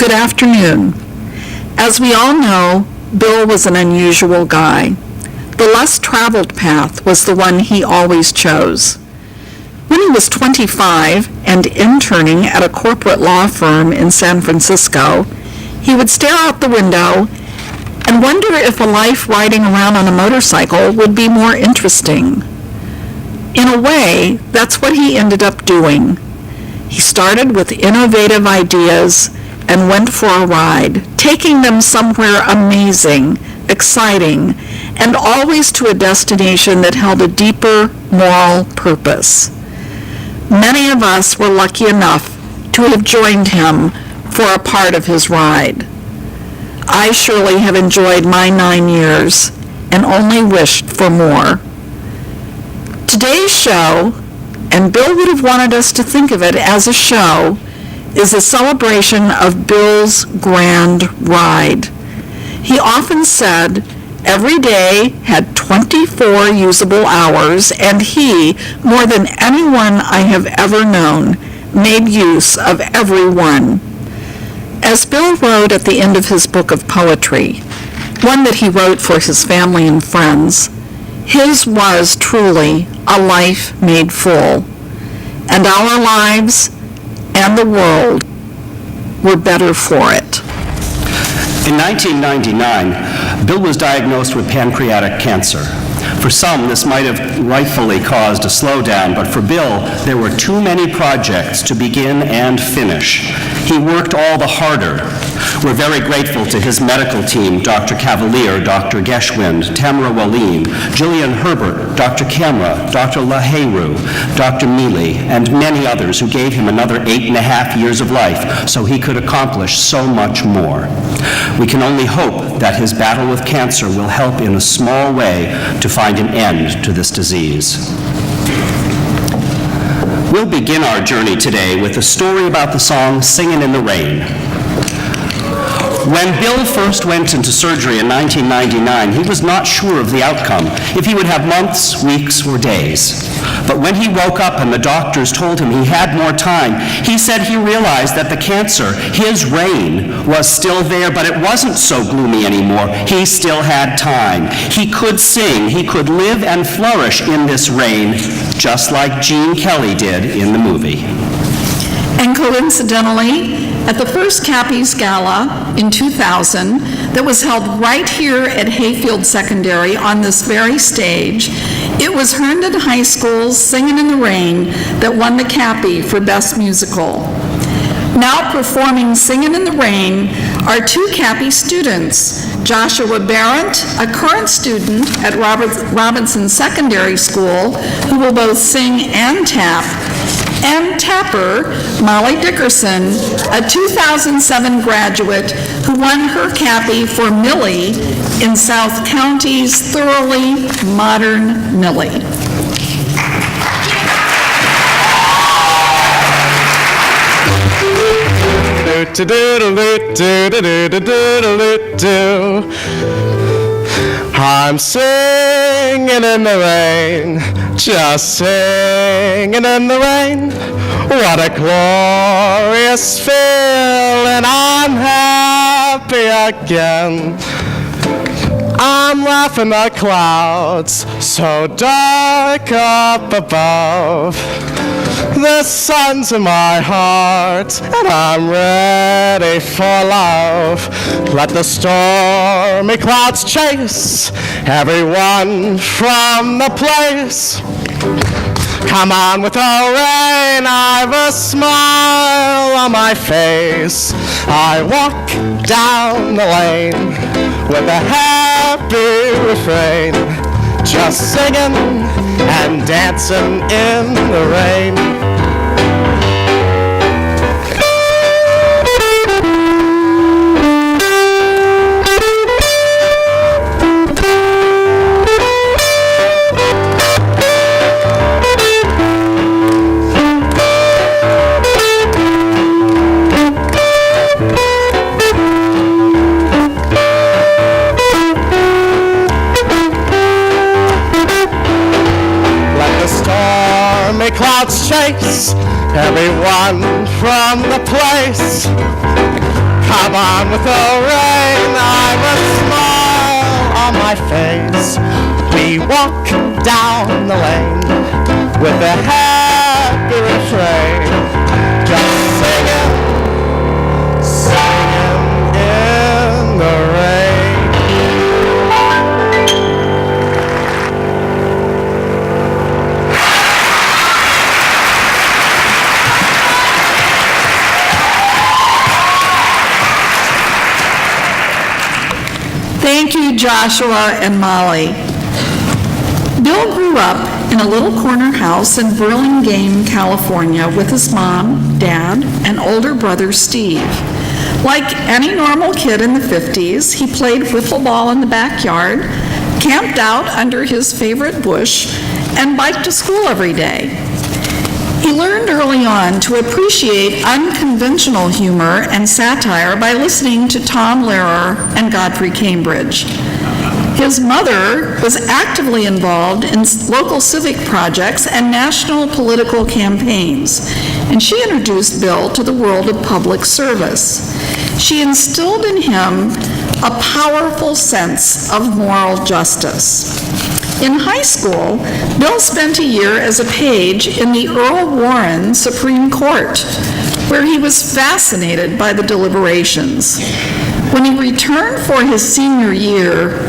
good afternoon. As we all know, Bill was an unusual guy. The less traveled path was the one he always chose. When he was 25 and interning at a corporate law firm in San Francisco, he would stare out the window and wonder if a life riding around on a motorcycle would be more interesting. In a way, that's what he ended up doing. He started with innovative ideas and went for a ride, taking them somewhere amazing, exciting, and always to a destination that held a deeper moral purpose. Many of us were lucky enough to have joined him for a part of his ride. I surely have enjoyed my 9 years and only wished for more. Today's show, and Bill would have wanted us to think of it as a show, is a celebration of Bill's grand ride. He often said every day had 24 usable hours, and he, more than anyone I have ever known, made use of every one. As Bill wrote at the end of his book of poetry, one that he wrote for his family and friends, his was truly a life made full, and our lives and the world were better for it. In 1999, Bill was diagnosed with pancreatic cancer. For some, this might have rightfully caused a slowdown, but for Bill, there were too many projects to begin and finish. He worked all the harder. We're very grateful to his medical team, Dr. Cavalier, Dr. Geschwind, Tamara Walim, Jillian Herbert, Dr. Camera, Dr. LaHeyru, Dr. Mealy, and many others who gave him another 8.5 years of life so he could accomplish so much more. We can only hope that his battle with cancer will help in a small way to find an end to this disease. We'll begin our journey today with a story about the song Singin' in the Rain. When Bill first went into surgery in 1999, he was not sure of the outcome, if he would have months, weeks, or days. But when he woke up and the doctors told him he had more time, he said he realized that the cancer, his reign, was still there, but it wasn't so gloomy anymore. He still had time. He could sing. He could live and flourish in this reign, just like Gene Kelly did in the movie. And coincidentally, at the first Cappy's Gala in 2000, that was held right here at Hayfield Secondary on this very stage, it was Herndon High School's Singin' in the Rain that won the Cappy for Best Musical. Now performing Singin' in the Rain are two Cappy students, Joshua Barrett, a current student at Robinson Secondary School, who will both sing and tap, and tapper Molly Dickerson, a 2007 graduate who won her Cappy for Millie in South County's thoroughly modern Millie. I'm singing in the rain, just singing in the rain. What a glorious feeling, I'm happy again. I'm laughing at clouds so dark up above. The sun's in my heart, and I'm ready for love. Let the stormy clouds chase everyone from the place. Come on with the rain, I've a smile on my face. I walk down the lane with a happy refrain, just singing and dancing in the rain. Clouds chase everyone from the place. Come on with the rain, I've a smile on my face. We walk down the lane with a happy refrain, just singing, singing in the rain. Thank you, Joshua and Molly. Bill grew up in a little corner house in Burlingame, California, with his mom, dad, and older brother, Steve. Like any normal kid in the 50s, he played wiffle ball in the backyard, camped out under his favorite bush, and biked to school every day. He learned early on to appreciate unconventional humor and satire by listening to Tom Lehrer and Godfrey Cambridge. His mother was actively involved in local civic projects and national political campaigns, and she introduced Bill to the world of public service. She instilled in him a powerful sense of moral justice. In high school, Bill spent a year as a page in the Earl Warren Supreme Court, where he was fascinated by the deliberations. When he returned for his senior year,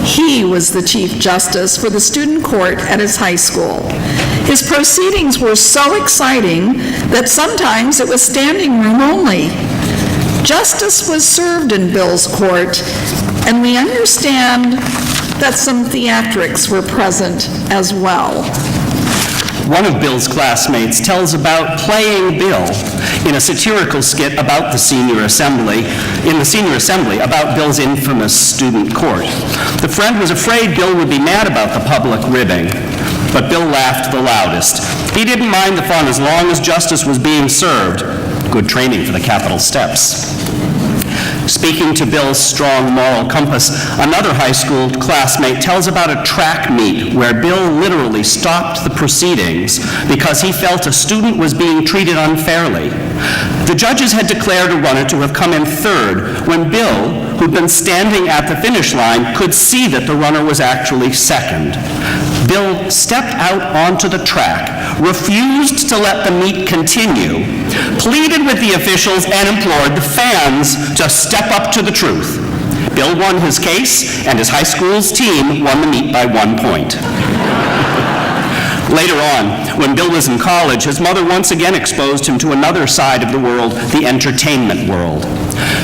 he was the Chief Justice for the student court at his high school. His proceedings were so exciting that sometimes it was standing room only. Justice was served in Bill's court, and we understand that some theatrics were present as well. One of Bill's classmates tells about playing Bill in a satirical skit about the senior assembly, about Bill's infamous student court. The friend was afraid Bill would be mad about the public ribbing, but Bill laughed the loudest. He didn't mind the fun as long as justice was being served. Good training for the Capitol steps. Speaking to Bill's strong moral compass, another high school classmate tells about a track meet where Bill literally stopped the proceedings because he felt a student was being treated unfairly. The judges had declared a runner to have come in third when Bill, who'd been standing at the finish line, could see that the runner was actually second. Bill stepped out onto the track, refused to let the meet continue, pleaded with the officials, and implored the fans to step up to the truth. Bill won his case, and his high school's team won the meet by 1 point. Later on, when Bill was in college, his mother once again exposed him to another side of the world, the entertainment world.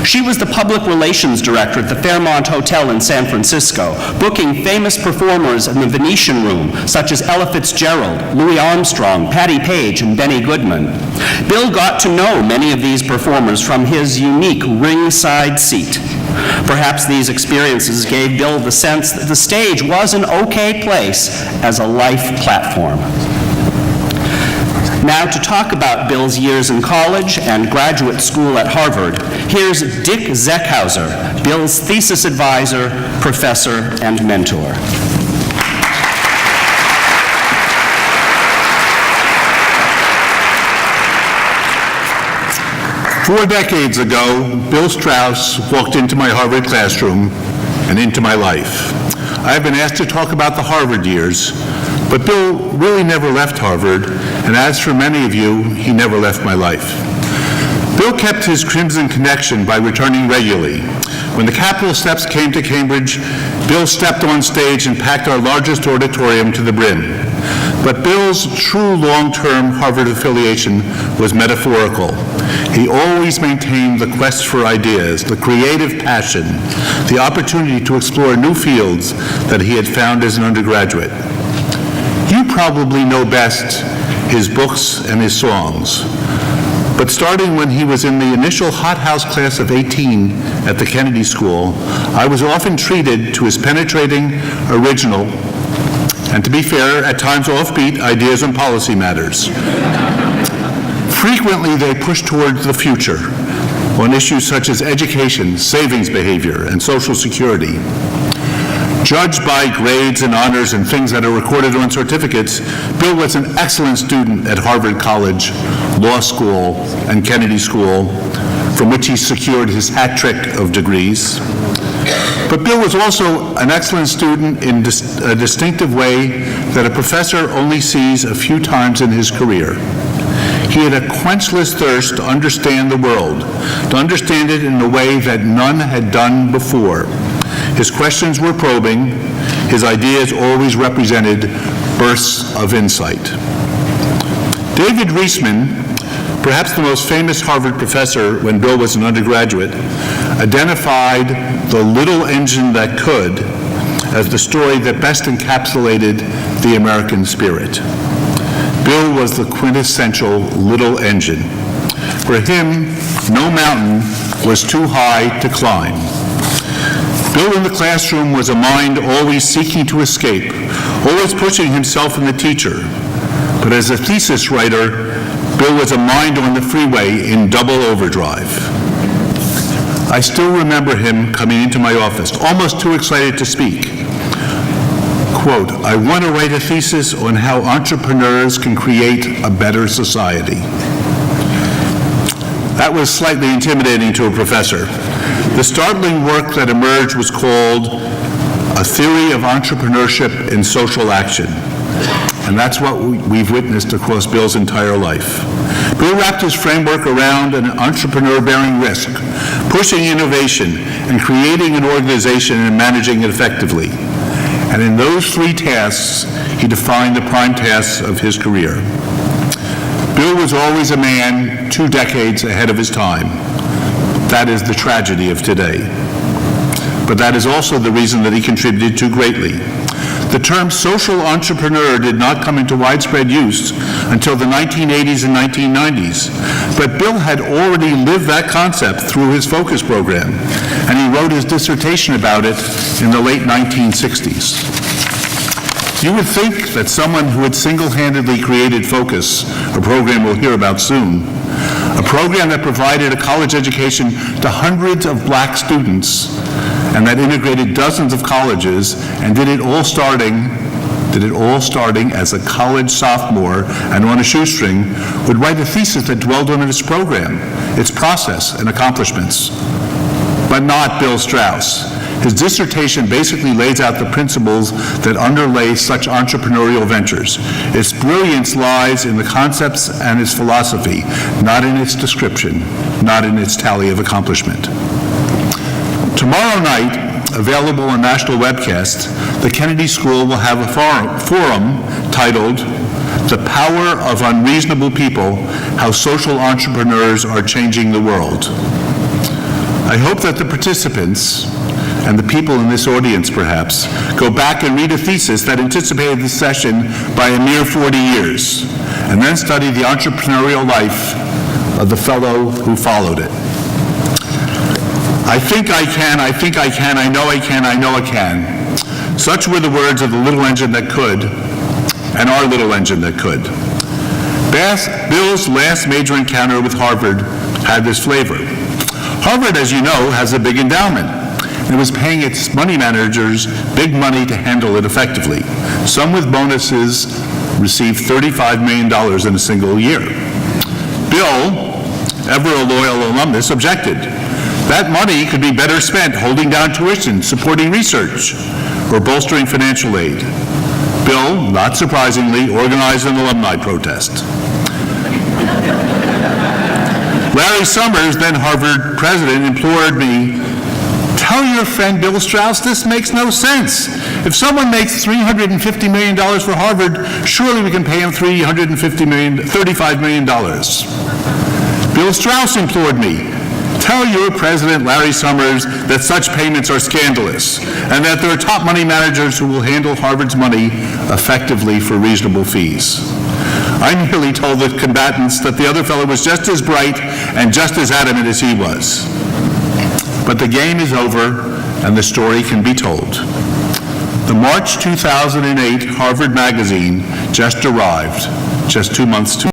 She was the public relations director at the Fairmont Hotel in San Francisco, booking famous performers in the Venetian Room, such as Ella Fitzgerald, Louis Armstrong, Patti Page, and Benny Goodman. Bill got to know many of these performers from his unique ringside seat. Perhaps these experiences gave Bill the sense that the stage was an okay place as a life platform. Now, to talk about Bill's years in college and graduate school at Harvard, here's Dick Zeckhauser, Bill's thesis advisor, professor, and mentor. 4 decades ago, Bill Strauss walked into my Harvard classroom and into my life. I've been asked to talk about the Harvard years, but Bill really never left Harvard, and as for many of you, he never left my life. Bill kept his Crimson connection by returning regularly. When the Capitol steps came to Cambridge, Bill stepped on stage and packed our largest auditorium to the brim. But Bill's true long-term Harvard affiliation was metaphorical. He always maintained the quest for ideas, the creative passion, the opportunity to explore new fields that he had found as an undergraduate. You probably know best his books and his songs. But starting when he was in the initial hothouse class of 18 at the Kennedy School, I was often treated to his penetrating, original, and to be fair, at times offbeat ideas on policy matters. Frequently, they push towards the future on issues such as education, savings behavior, and Social Security. Judged by grades and honors and things that are recorded on certificates, Bill was an excellent student at Harvard College, Law School, and Kennedy School, from which he secured his hat trick of degrees. But Bill was also an excellent student in a distinctive way that a professor only sees a few times in his career. He had a quenchless thirst to understand the world, to understand it in a way that none had done before. His questions were probing. His ideas always represented bursts of insight. David Reisman, perhaps the most famous Harvard professor when Bill was an undergraduate, identified the little engine that could as the story that best encapsulated the American spirit. Bill was the quintessential little engine. For him, no mountain was too high to climb. Bill in the classroom was a mind always seeking to escape, always pushing himself and the teacher. But as a thesis writer, Bill was a mind on the freeway in double overdrive. I still remember him coming into my office, almost too excited to speak. Quote, "I want to write a thesis on how entrepreneurs can create a better society." That was slightly intimidating to a professor. The startling work that emerged was called A Theory of Entrepreneurship in Social Action. And that's what we've witnessed across Bill's entire life. Bill wrapped his framework around an entrepreneur bearing risk, pushing innovation, and creating an organization and managing it effectively. And in those three tasks, he defined the prime tasks of his career. Bill was always a man 2 decades ahead of his time. That is the tragedy of today. But that is also the reason that he contributed to greatly. The term social entrepreneur did not come into widespread use until the 1980s and 1990s, but Bill had already lived that concept through his Focus program, and he wrote his dissertation about it in the late 1960s. You would think that someone who had single-handedly created Focus, a program we'll hear about soon, a program that provided a college education to hundreds of black students and that integrated dozens of colleges, and did it all starting as a college sophomore and on a shoestring, would write a thesis that dwelled on its program, its process and accomplishments. But not Bill Strauss. His dissertation basically lays out the principles that underlay such entrepreneurial ventures. Its brilliance lies in the concepts and its philosophy, not in its description, not in its tally of accomplishment. Tomorrow night, available on national webcast, the Kennedy School will have a forum titled "The Power of Unreasonable People, How Social Entrepreneurs Are Changing the World." I hope that the participants, and the people in this audience perhaps, go back and read a thesis that anticipated this session by a mere 40 years, and then study the entrepreneurial life of the fellow who followed it. I think I can, I think I can, I know I can, I know I can. Such were the words of the little engine that could, and our little engine that could. Bill's last major encounter with Harvard had this flavor. Harvard, as you know, has a big endowment, and it was paying its money managers big money to handle it effectively. Some with bonuses received $35 million in a single year. Bill, ever a loyal alumnus, objected. That money could be better spent holding down tuition, supporting research, or bolstering financial aid. Bill, not surprisingly, organized an alumni protest. Larry Summers, then Harvard president, implored me, "Tell your friend Bill Strauss this makes no sense. If someone makes $350 million for Harvard, surely we can pay him $35 million. Bill Strauss implored me, "Tell your president, Larry Summers, that such payments are scandalous, and that there are top money managers who will handle Harvard's money effectively for reasonable fees." I merely told the combatants that the other fellow was just as bright and just as adamant as he was. But the game is over, and the story can be told. The March 2008 Harvard magazine just arrived, just 2 months too